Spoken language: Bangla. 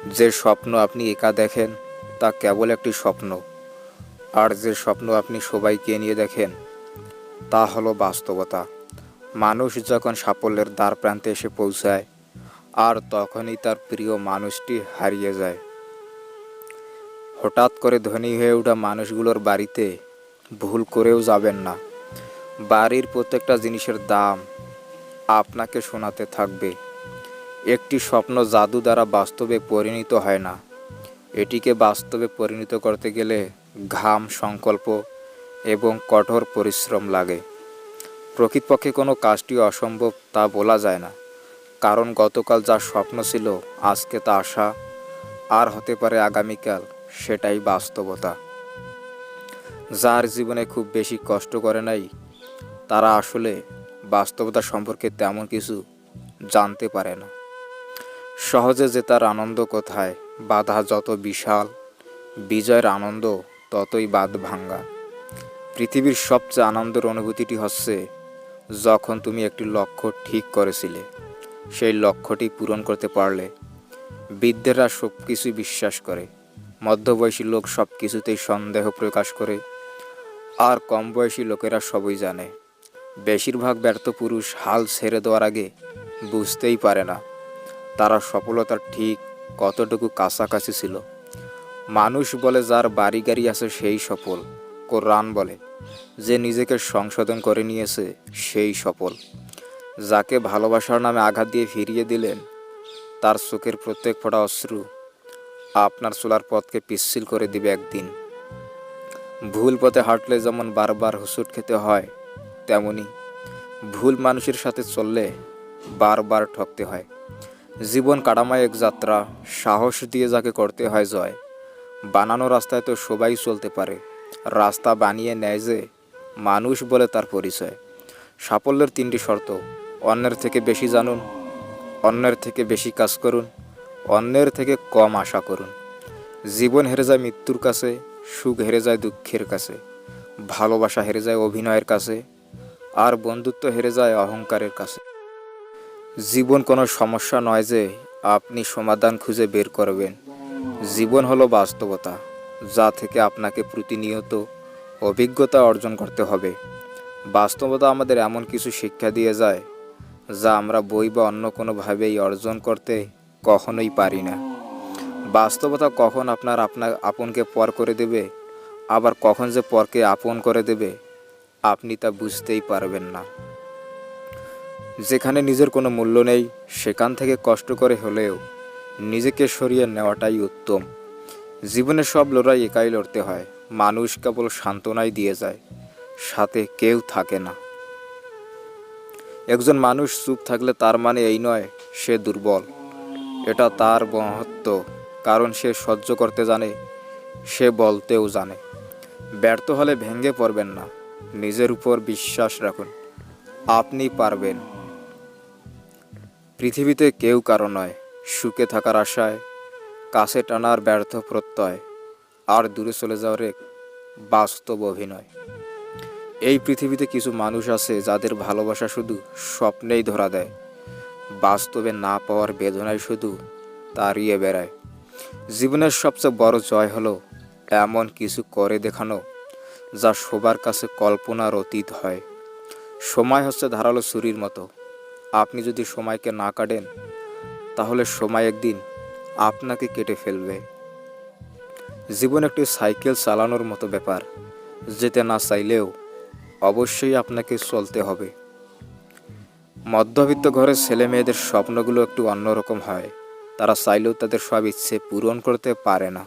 যে স্বপ্ন আপনি একা দেখেন তা কেবল একটি স্বপ্ন, আর যে স্বপ্ন আপনি সবাইকে নিয়ে দেখেন তা হলো বাস্তবতা। মানুষ যখন সাফল্যের দ্বার প্রান্তে এসে পৌঁছায় আর তখনই তার প্রিয় মানুষটি হারিয়ে যায়। হঠাৎ করে ধনী হয়ে ওঠা মানুষগুলোর বাড়িতে ভুল করেও যাবেন না। বাড়ির প্রত্যেকটা জিনিসের দাম আপনাকে শোনাতে থাকবে। একটি স্বপ্ন জাদু দ্বারা বাস্তবে পরিণত হয় না। এটিকে বাস্তবে পরিণত করতে গেলে ঘাম, সংকল্প এবং কঠোর পরিশ্রম লাগে। প্রকৃতপক্ষে কোনো কাজটি অসম্ভব তা বলা যায় না, কারণ গতকাল যা স্বপ্ন ছিল আজকে তা আশা, আর হতে পারে আগামীকাল সেটাই বাস্তবতা। যার জীবনে খুব বেশি কষ্ট করে নাই তারা আসলে বাস্তবতা সম্পর্কে তেমন কিছু জানতে পারে না। সহজে জেতার আনন্দ কোথায়? বাধা যত বিশাল, বিজয়ের আনন্দ ততই বাঁধ ভাঙ্গা। পৃথিবীর সবচেয়ে আনন্দের অনুভূতিটি হচ্ছে যখন তুমি একটি লক্ষ্য ঠিক করেছিলে, সেই লক্ষ্যটি পূরণ করতে পারলে। বৃদ্ধেরা সব কিছুই বিশ্বাস করে, মধ্যবয়সী লোক সব কিছুতেই সন্দেহ প্রকাশ করে, আর কম বয়সী লোকেরা সবই জানে। বেশিরভাগ ব্যর্থ পুরুষ হাল ছেড়ে দেওয়ার আগে বুঝতেই পারে না তারা সফলতার ঠিক কতটুকু কাছাকাছি ছিল। মানুষ বলে যার বাড়ি গাড়ি আছে সেই সফল। কোরআন বলে যে নিজেকে সংশোধন করে নিয়েছে সেই সফল। যাকে ভালোবাসার নামে আঘাত দিয়ে ফিরিয়ে দিলেন তার চোখের প্রত্যেক ফোঁটা অশ্রু আপনার চলার পথকে পিচ্ছিল করে দিবে একদিন। ভুল পথে হাঁটলে যেমন বারবার হোঁচট খেতে হয়, তেমনি ভুল মানুষের সাথে চললে বারবার ঠকতে হয়। জীবন কাটামায় এক যাত্রা, সাহস দিয়ে যাকে করতে হয় জয়। বানানো রাস্তায় তো সবাই চলতে পারে, রাস্তা বানিয়ে নেয় যে মানুষ বলে তার পরিচয়। সাফল্যের তিনটি শর্ত: অন্যের থেকে বেশি জানুন, অন্যের থেকে বেশি কাজ করুন, অন্যের থেকে কম আশা করুন। জীবন হেরে যায় মৃত্যুর কাছে, সুখ হেরে যায় দুঃখের কাছে, ভালোবাসা হেরে যায় অভিনয়ের কাছে, আর বন্ধুত্ব হেরে যায় অহংকারের কাছে। জীবন কোনো সমস্যা নয় যে আপনি সমাধান খুঁজে বের করবেন। জীবন হলো বাস্তবতা, যা থেকে আপনাকে প্রতিনিয়ত অভিজ্ঞতা অর্জন করতে হবে। বাস্তবতা আমাদের এমন কিছু শিক্ষা দিয়ে যায় যা আমরা বই বা অন্য কোনোভাবেই অর্জন করতে কখনোই পারি না। বাস্তবতা কখন আপনার আপনকে পর করে দেবে, আবার কখন যে পরকে আপন করে দেবে আপনি তা বুঝতেই পারবেন না। যেখানে নিজের কোনো মূল্য নেই সেখান থেকে কষ্ট করে হলেও নিজেকে সরিয়ে নেওয়াটাই উত্তম। জীবনে সব লড়াই একাই লড়তে হয়। মানুষ কেবল সান্ত্বনাই দিয়ে যায়, সাথে কেউ থাকে না। একজন মানুষ চুপ থাকলে তার মানে এই নয় সে দুর্বল, এটা তার মহত্ব, কারণ সে সহ্য করতে জানে, সে বলতেও জানে। ব্যর্থ হলে ভেঙে পড়বেন না, নিজের উপর বিশ্বাস রাখুন, আপনি পারবেন। পৃথিবীতে কেউ কারো নয়, সুখে থাকার আশায়, কাছে টানার ব্যর্থ প্রত্যয়, আর দূরে চলে যাওয়ার এক বাস্তব অভিনয়। এই পৃথিবীতে কিছু মানুষ আছে যাদের ভালোবাসা শুধু স্বপ্নেই ধরা দেয়, বাস্তবে না পাওয়ার বেদনায় শুধু তাড়িয়ে বেড়ায়। জীবনের সবচেয়ে বড় জয় হলো এমন কিছু করে দেখানো যা সবার কাছে কল্পনার অতীত হয়। সময় হচ্ছে ধারালো ছুরির মতো, আপনি যদি সময়কে না কাটেন তাহলে সময় একদিন আপনাকে কেটে ফেলবে। জীবন একটি সাইকেল চালানোর মতো ব্যাপার, যেতে না চাইলেও অবশ্যই আপনাকে চলতে হবে। মধ্যবিত্ত ঘরের ছেলে মেয়েদের স্বপ্নগুলো একটু অন্যরকম হয়, তারা চাইলেও তাদের সব ইচ্ছে পূরণ করতে পারে না।